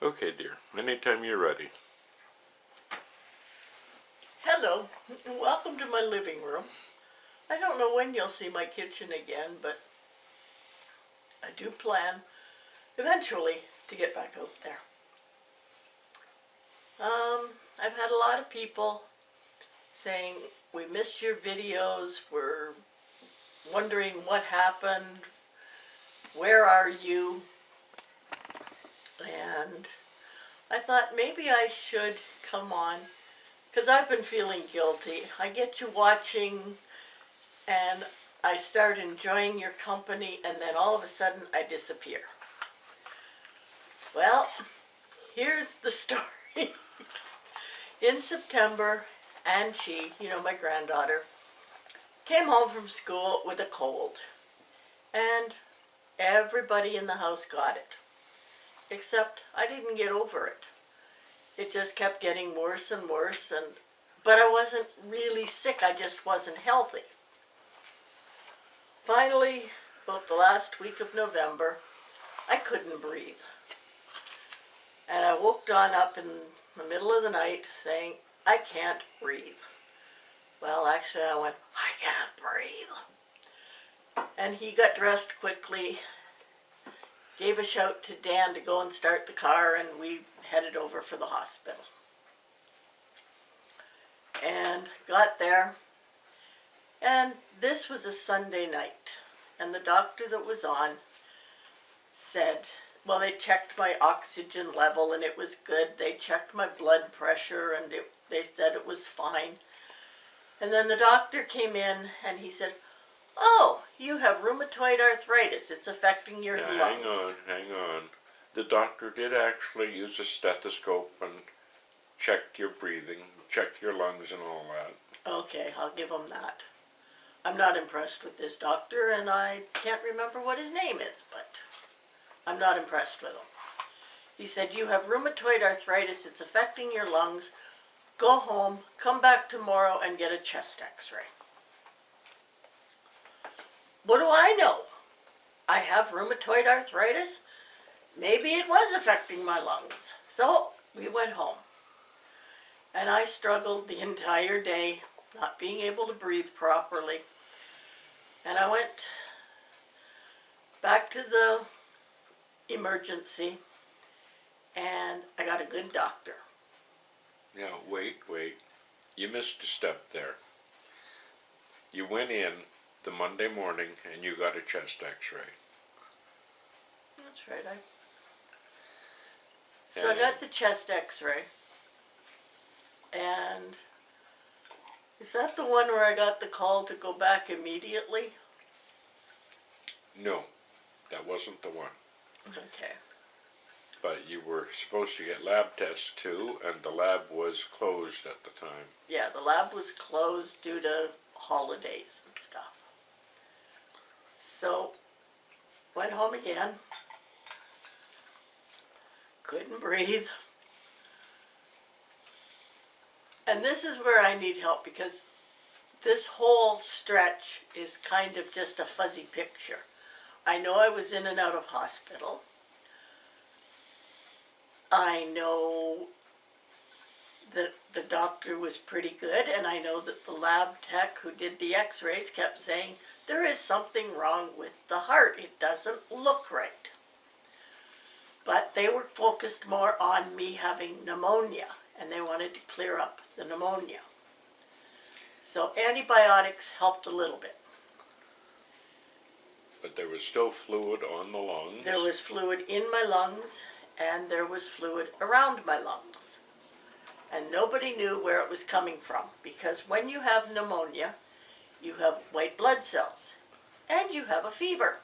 Okay, dear. Anytime you're ready. Hello, and welcome to my living room. I don't know when you'll see my kitchen again, but I do plan eventually to get back out there. I've had a lot of people saying, we missed your videos, we're wondering what happened, where are you? And I thought maybe I should come on, because I've been feeling guilty. I get you watching and I start enjoying your company, and then all of a sudden I disappear. Well, here's the story. In September, Angie, my granddaughter, came home from school with a cold. And everybody in the house got it. Except I didn't get over it. It just kept getting worse and worse, but I wasn't really sick, I just wasn't healthy. Finally, about the last week of November, I couldn't breathe. And I woke Don up in the middle of the night saying, I can't breathe. Well, actually I went, I can't breathe. And he got dressed quickly, gave a shout to Dan to go and start the car, and we headed over for the hospital. And got there, and this was a Sunday night, and the doctor that was on said, well, they checked my oxygen level and it was good. They checked my blood pressure and they said it was fine. And then the doctor came in and he said, oh, you have rheumatoid arthritis. It's affecting your lungs. Hang on. The doctor did actually use a stethoscope and check your breathing, check your lungs and all that. Okay, I'll give him that. I'm not impressed with this doctor, and I can't remember what his name is, but I'm not impressed with him. He said, you have rheumatoid arthritis, it's affecting your lungs. Go home, come back tomorrow and get a chest x-ray. What do I know? I have rheumatoid arthritis. Maybe it was affecting my lungs. So we went home. And I struggled the entire day, not being able to breathe properly. And I went back to the emergency, and I got a good doctor. Now, wait. You missed a step there. You went in the Monday morning and you got a chest x-ray. That's right. So I got the chest x-ray, and is that the one where I got the call to go back immediately? No, that wasn't the one. Okay. But you were supposed to get lab tests too, and the lab was closed at the time. Yeah, the lab was closed due to holidays and stuff. So, went home again. Couldn't breathe. And this is where I need help, because this whole stretch is kind of just a fuzzy picture. I know I was in and out of hospital. I know that the doctor was pretty good, and I know that the lab tech who did the x-rays kept saying, there is something wrong with the heart. It doesn't look right. But they were focused more on me having pneumonia, and they wanted to clear up the pneumonia. So antibiotics helped a little bit. But there was still fluid on the lungs. There was fluid in my lungs, and there was fluid around my lungs. And nobody knew where it was coming from, because when you have pneumonia, you have white blood cells, and you have a fever.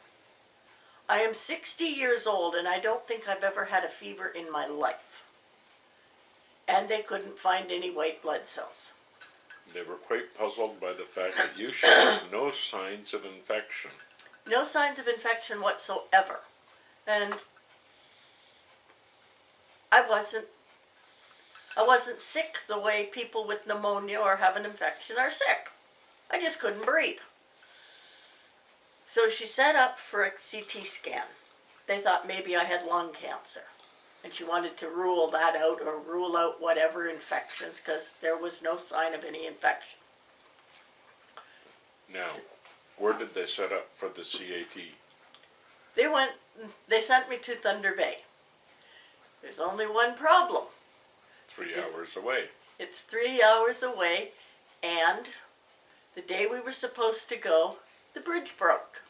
I am 60 years old, and I don't think I've ever had a fever in my life. And they couldn't find any white blood cells. They were quite puzzled by the fact that you showed no signs of infection. No signs of infection whatsoever. And I wasn't sick the way people with pneumonia or have an infection are sick. I just couldn't breathe. So she set up for a CT scan. They thought maybe I had lung cancer. And she wanted to rule that out or rule out whatever infections because there was no sign of any infection. Now, where did they set up for the CAT? They sent me to Thunder Bay. There's only one problem. 3 hours away. It's 3 hours away, and the day we were supposed to go, the bridge broke.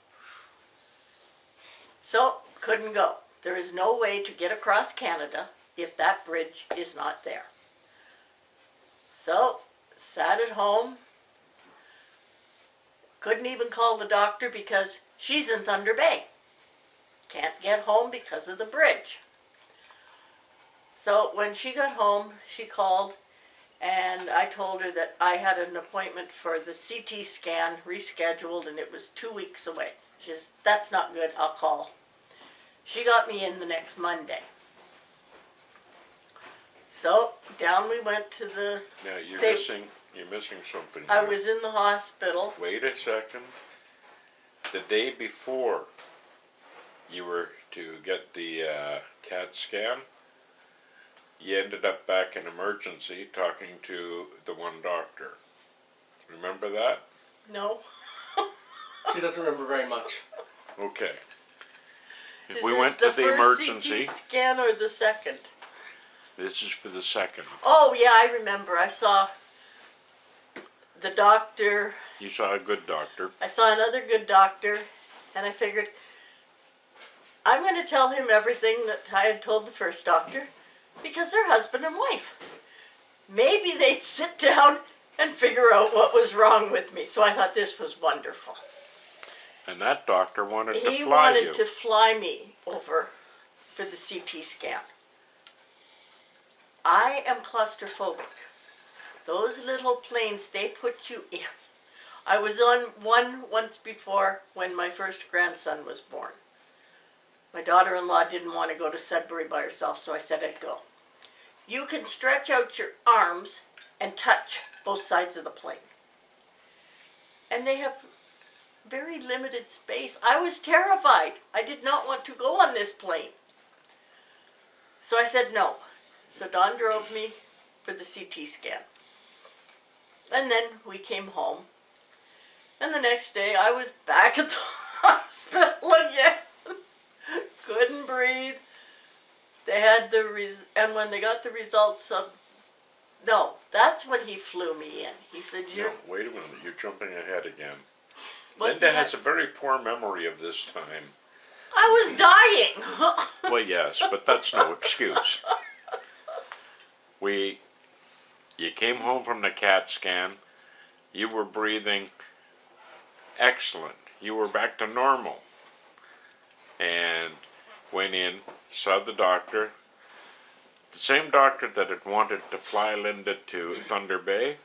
So, couldn't go. There is no way to get across Canada if that bridge is not there. So, sat at home. Couldn't even call the doctor because she's in Thunder Bay. Can't get home because of the bridge. So when she got home, she called and I told her that I had an appointment for the CT scan rescheduled and it was 2 weeks away. She says, that's not good, I'll call. She got me in the next Monday. So down we went to the, Now, you're missing something. I here. was in the hospital. Wait a second. The day before you were to get the CAT scan, you ended up back in emergency talking to the one doctor. Remember that? No. She doesn't remember very much. Okay. If Is we this went to the first emergency, CT scan or the second? this is for the second. Oh yeah, I remember. I saw the doctor. You saw a good doctor. I saw another good doctor, and I figured I'm going to tell him everything that I had told the first doctor because they're husband and wife. Maybe they'd sit down and figure out what was wrong with me. So I thought this was wonderful. And that doctor wanted to He fly wanted you. to fly me over for the CT scan. I am claustrophobic. Those little planes they put you in. I was on one once before when my first grandson was born. My daughter-in-law didn't want to go to Sudbury by herself, so I said I'd go. You can stretch out your arms and touch both sides of the plane. And they have very limited space. I was terrified. I did not want to go on this plane. So I said no. So Don drove me for the CT scan. And then we came home. And the next day I was back at the hospital again. Couldn't breathe. They had and when they got the results of, no, that's when he flew me in. He said, No, wait a minute, you're jumping ahead again. wasn't Linda that- has a very poor memory of this time. I was dying. Well, yes, but that's no excuse. You came home from the CAT scan, you were breathing excellent. You were back to normal. And went in, saw the doctor. The same doctor that had wanted to fly Linda to Thunder Bay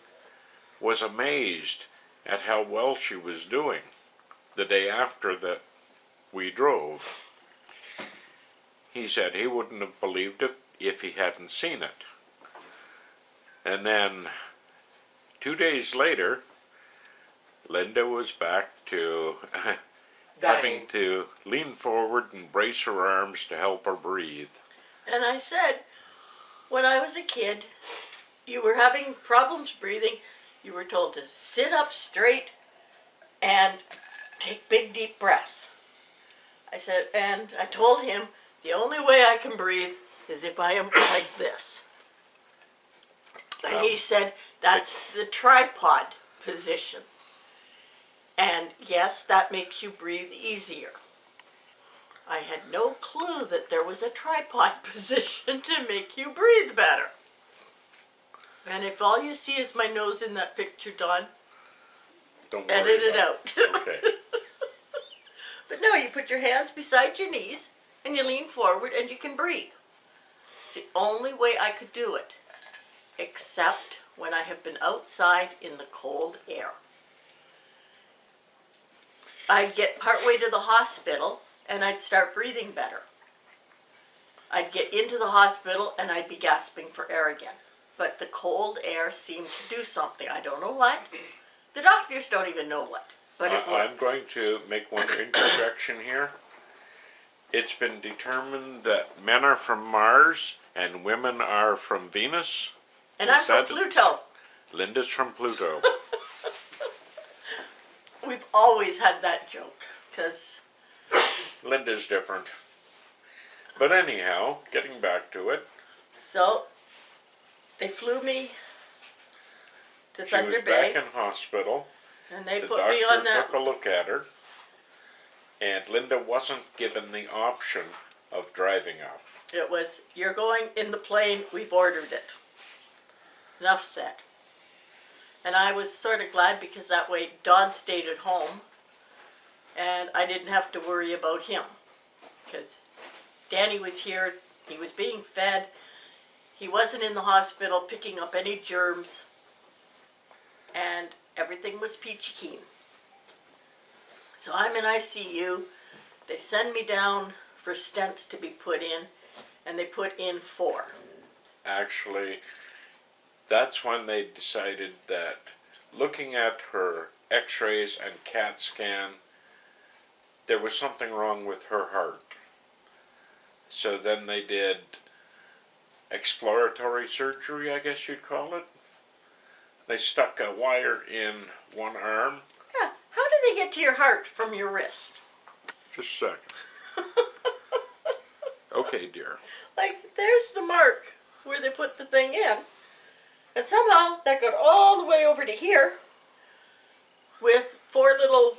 was amazed at how well she was doing the day after that we drove. He said he wouldn't have believed it if he hadn't seen it. And then 2 days later, Linda was back to having Dying. to lean forward and brace her arms to help her breathe. And I said, when I was a kid, you were having problems breathing, you were told to sit up straight and take big deep breaths. I said, and I told him, the only way I can breathe is if I am like this. And he said, that's the tripod position. And yes, that makes you breathe easier. I had no clue that there was a tripod position to make you breathe better. And if all you see is my nose in that picture, Don, Don't worry edit it about out. Okay. But no, you put your hands beside your knees and you lean forward and you can breathe. It's the only way I could do it, except when I have been outside in the cold air. I'd get partway to the hospital and I'd start breathing better. I'd get into the hospital and I'd be gasping for air again. But the cold air seemed to do something. I don't know what. The doctors don't even know what. But it works. I'm going to make one interjection here. It's been determined that men are from Mars and women are from Venus. And Is I'm from that- Pluto. Linda's from Pluto. We've always had that joke, because Linda's different. But anyhow, getting back to it, so they flew me to she was Thunder Bay, back in hospital. and they The put me on doctor that. took a look at her, and Linda wasn't given the option of driving up. It was, you're going in the plane, we've ordered it. Enough said. And I was sort of glad because that way Don stayed at home and I didn't have to worry about him. Because Danny was here, he was being fed, he wasn't in the hospital picking up any germs, and everything was peachy keen. So I'm in ICU, they send me down for stents to be put in, and they put in 4. Actually, that's when they decided that looking at her x-rays and CAT scan, there was something wrong with her heart. So then they did exploratory surgery, I guess you'd call it. They stuck a wire in one arm. Yeah, how do they get to your heart from your wrist? Just a second. Okay, dear. Like, there's the mark where they put the thing in. And somehow that got all the way over to here with 4 little,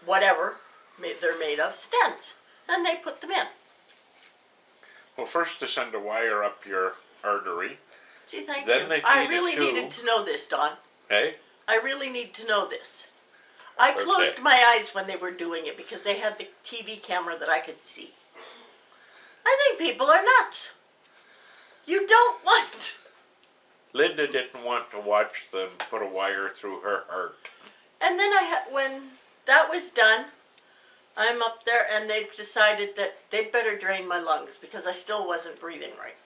whatever they're made of, stents. And they put them in. Well, first to send a wire up your artery. Gee, thank Then you. they I feed it really to- needed to know this, Don. Hey? I really need to know this. I Okay. closed my eyes when they were doing it because they had the TV camera that I could see. I think people are nuts. You don't want. Linda didn't want to watch them put a wire through her heart. And then when that was done, I'm up there and they decided that they'd better drain my lungs because I still wasn't breathing right.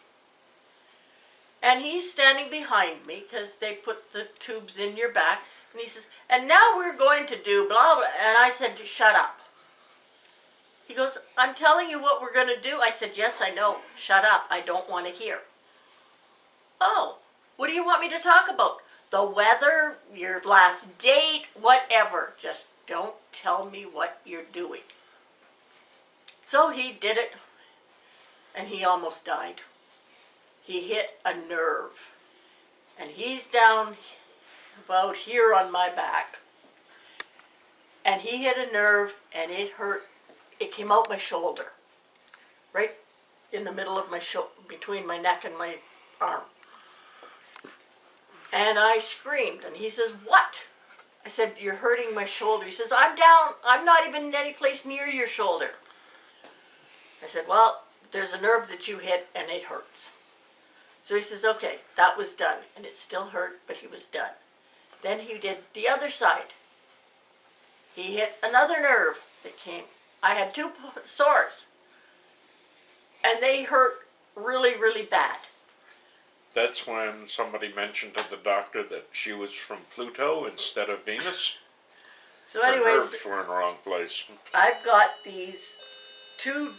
And he's standing behind me because they put the tubes in your back. And he says, and now we're going to do blah, blah. And I said, just shut up. He goes, I'm telling you what we're going to do. I said, yes, I know. Shut up. I don't want to hear. Oh, what do you want me to talk about? The weather, your last date, whatever. Just don't tell me what you're doing. So he did it, and he almost died. He hit a nerve, and he's down about here on my back. And he hit a nerve, and it hurt. It came out my shoulder, right in the middle of my between my neck and my arm. And I screamed, and he says, what? I said, you're hurting my shoulder. He says, I'm down. I'm not even any place near your shoulder. I said, well, there's a nerve that you hit, and it hurts. So he says, okay, that was done. And it still hurt, but he was done. Then he did the other side. He hit another nerve that came. I had 2 sores. And they hurt really, really bad. That's when somebody mentioned to the doctor that she was from Pluto instead of Venus. So Her anyways, nerves were in the wrong place. I've got these 2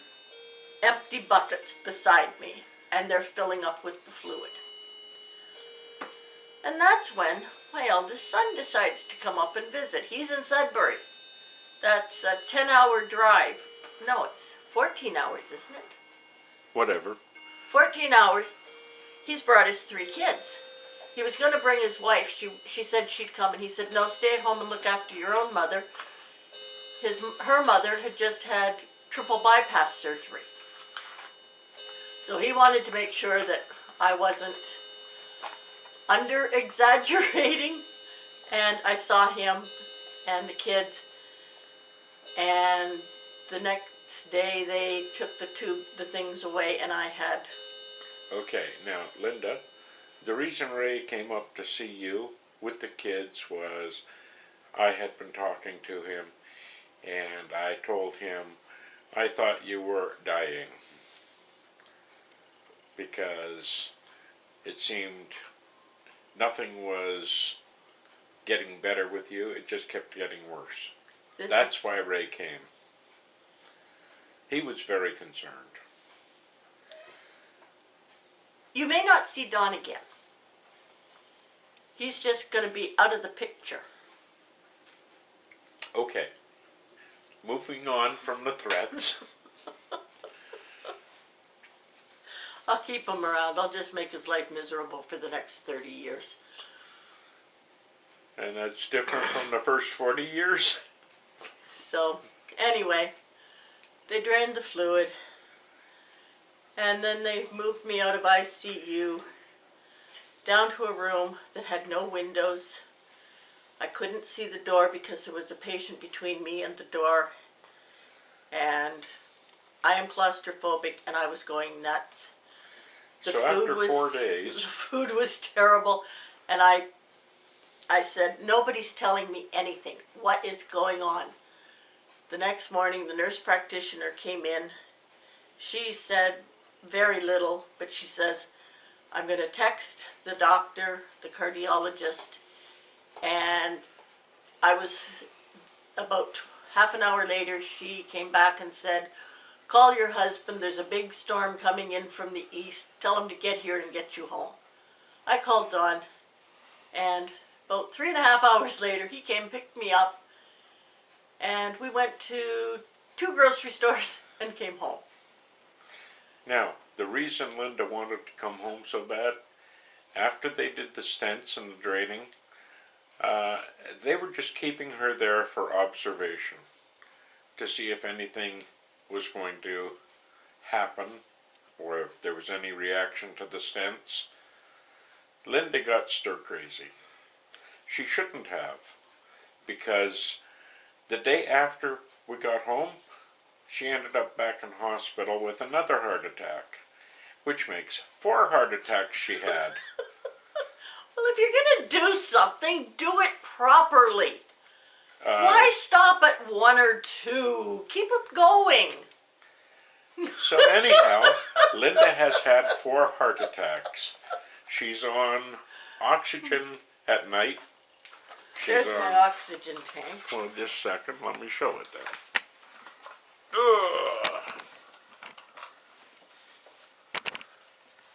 empty buckets beside me, and they're filling up with the fluid. And that's when my eldest son decides to come up and visit. He's in Sudbury. That's a 10-hour drive. No, it's 14 hours, isn't it? Whatever. 14 hours. He's brought his 3 kids. He was going to bring his wife. She said she'd come, and he said, no, stay at home and look after your own mother. Her mother had just had triple bypass surgery. So he wanted to make sure that I wasn't under-exaggerating. And I saw him and the kids. And the next day they took the things away, and I had... Okay, now, Linda, the reason Ray came up to see you with the kids was I had been talking to him, and I told him I thought you were dying because it seemed nothing was getting better with you. It just kept getting worse. That's why Ray came. He was very concerned. You may not see Don again. He's just going to be out of the picture. Okay. Moving on from the threats. I'll keep him around. I'll just make his life miserable for the next 30 years. And that's different from the first 40 years. So, anyway, they drained the fluid. And then they moved me out of ICU down to a room that had no windows. I couldn't see the door because there was a patient between me and the door. And I am claustrophobic and I was going nuts. So after 4 days, the food was terrible, and I said, nobody's telling me anything. What is going on? The next morning, the nurse practitioner came in. She said very little, but she says, I'm going to text the doctor, the cardiologist, and I was about half an hour later, she came back and said, call your husband, there's a big storm coming in from the east, tell him to get here and get you home. I called Don, and about 3.5 hours later, he came and picked me up, and we went to 2 grocery stores and came home. now, the reason Linda wanted to come home so bad, after they did the stents and the draining, they were just keeping her there for observation to see if anything was going to happen or if there was any reaction to the stents. Linda got stir crazy. She shouldn't have, because the day after we got home, she ended up back in hospital with another heart attack, which makes 4 heart attacks she had. Well, if you're going to do something, do it properly. Why stop at 1 or 2? Keep it going. So anyhow, Linda has had 4 heart attacks. She's on oxygen at night. There's my oxygen tank. Well, just a second. Let me show it there. Ugh.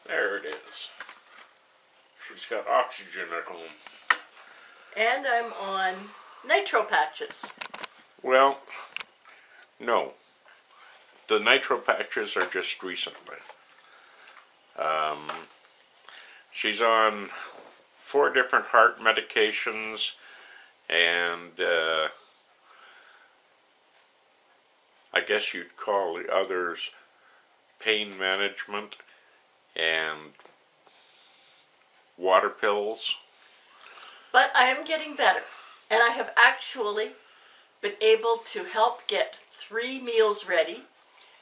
There it is. She's got oxygen at home. And I'm on nitro patches. Well, no. The nitro patches are just recently. She's on 4 different heart medications, and I guess you'd call the others pain management and water pills. But I am getting better. And I have actually been able to help get 3 meals ready.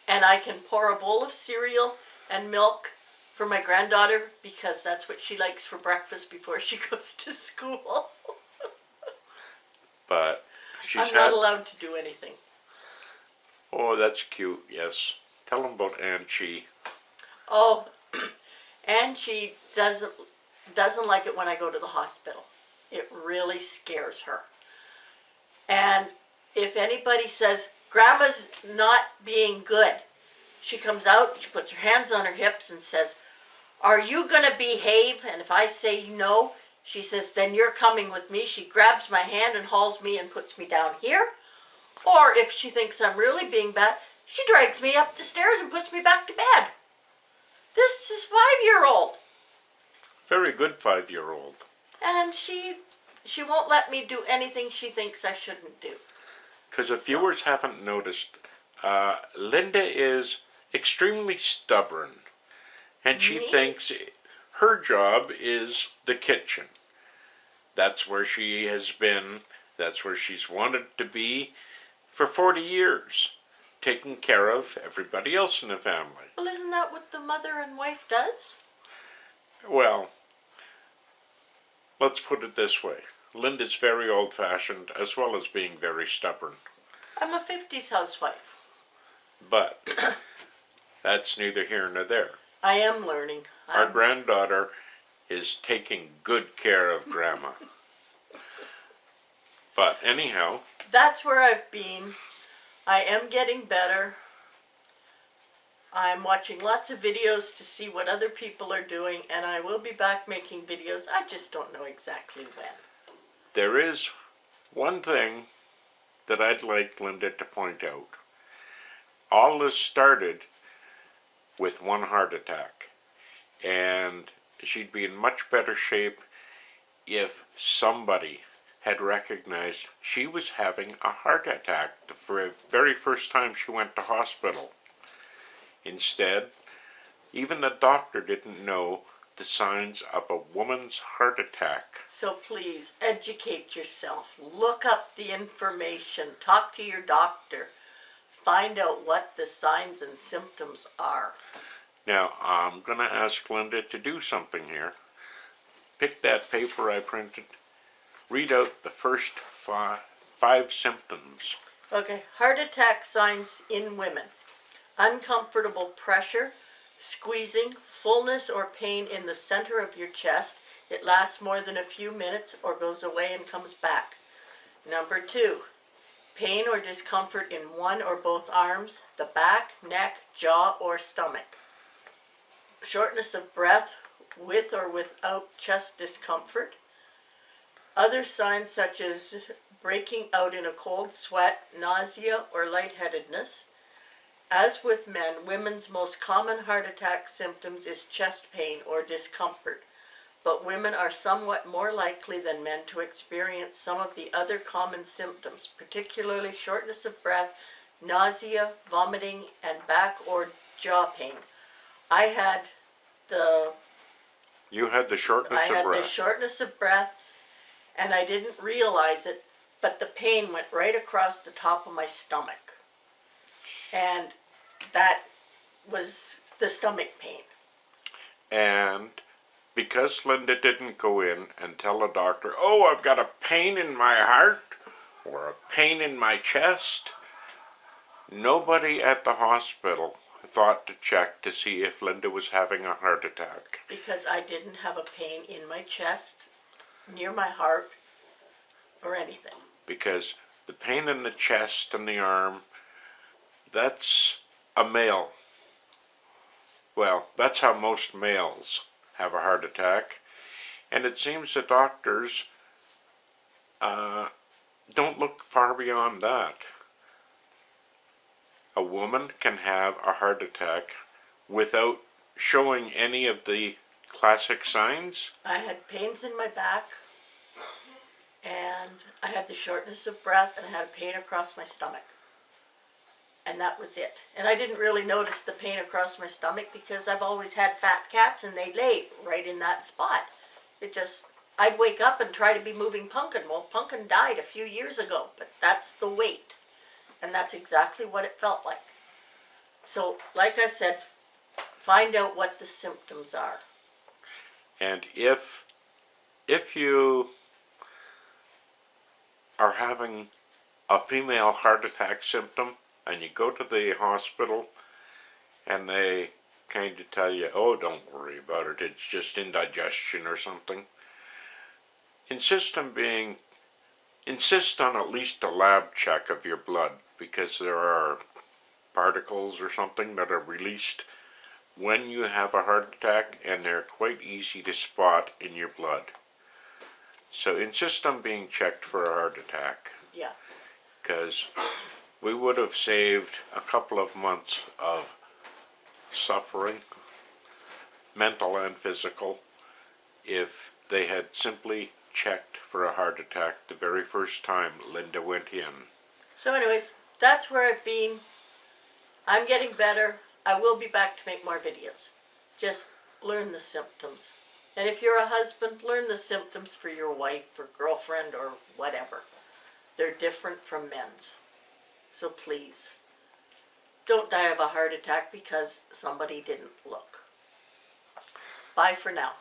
And I can pour a bowl of cereal and milk for my granddaughter because that's what she likes for breakfast before she goes to school. But she's I'm not allowed to do anything. Oh, that's cute, yes. Tell them about Aunt Chi. Oh, and she doesn't like it when I go to the hospital. It really scares her. And if anybody says, Grandma's not being good, she comes out, she puts her hands on her hips and says, are you going to behave? And if I say no, she says, then you're coming with me. She grabs my hand and hauls me and puts me down here. Or if she thinks I'm really being bad, she drags me up the stairs and puts me back to bed. This is 5-year-old. Very good 5-year-old. And she won't let me do anything she thinks I shouldn't do. Because if viewers haven't noticed, Linda is extremely stubborn. And she Me? thinks her job is the kitchen. That's where she has been. That's where she's wanted to be for 40 years. Taking care of everybody else in the family. Well, isn't that what the mother and wife does? Well, let's put it this way. Linda's very old-fashioned as well as being very stubborn. I'm a 50s housewife. But that's neither here nor there. I am learning. Our granddaughter is taking good care of Grandma. But anyhow, That's where I've been. I am getting better. I'm watching lots of videos to see what other people are doing, and I will be back making videos. I just don't know exactly when. There is one thing that I'd like Linda to point out. All this started with one heart attack, and she'd be in much better shape if somebody had recognized she was having a heart attack the very first time she went to hospital. Instead, even the doctor didn't know the signs of a woman's heart attack. So please, educate yourself. Look up the information. Talk to your doctor. Find out what the signs and symptoms are. Now, I'm going to ask Linda to do something here. Pick that paper I printed. Read out the first five symptoms. Okay, heart attack signs in women. Uncomfortable pressure, squeezing, fullness or pain in the center of your chest. It lasts more than a few minutes or goes away and comes back. Number 2, pain or discomfort in one or both arms, the back, neck, jaw, or stomach. Shortness of breath with or without chest discomfort. Other signs such as breaking out in a cold sweat, nausea, or lightheadedness. As with men, women's most common heart attack symptoms is chest pain or discomfort, but women are somewhat more likely than men to experience some of the other common symptoms, particularly shortness of breath, nausea, vomiting, and back or jaw pain. I had the You had the shortness of breath. shortness of breath, and I didn't realize it, but the pain went right across the top of my stomach. And that was the stomach pain. And because Linda didn't go in and tell the doctor, oh, I've got a pain in my heart or a pain in my chest, nobody at the hospital thought to check to see if Linda was having a heart attack. Because I didn't have a pain in my chest, near my heart, or anything. Because the pain in the chest and the arm, that's a male. Well, that's how most males have a heart attack. And it seems the doctors don't look far beyond that. A woman can have a heart attack without showing any of the classic signs. I had pains in my back, and I had the shortness of breath, and I had a pain across my stomach. And that was it. And I didn't really notice the pain across my stomach because I've always had fat cats and they lay right in that spot. I'd wake up and try to be moving Pumpkin. Well, Pumpkin died a few years ago, but that's the weight. And that's exactly what it felt like. So, like I said, find out what the symptoms are. And if you are having a female heart attack symptom and you go to the hospital and they kind of tell you, oh, don't worry about it, it's just indigestion or something, insist on at least a lab check of your blood, because there are particles or something that are released when you have a heart attack, and they're quite easy to spot in your blood. So insist on being checked for a heart attack. Yeah. Because we would have saved a couple of months of suffering, mental and physical, if they had simply checked for a heart attack the very first time Linda went in. So anyways, that's where I've been. I'm getting better. I will be back to make more videos. Just learn the symptoms. And if you're a husband, learn the symptoms for your wife or girlfriend or whatever. They're different from men's. So please, don't die of a heart attack because somebody didn't look. Bye for now.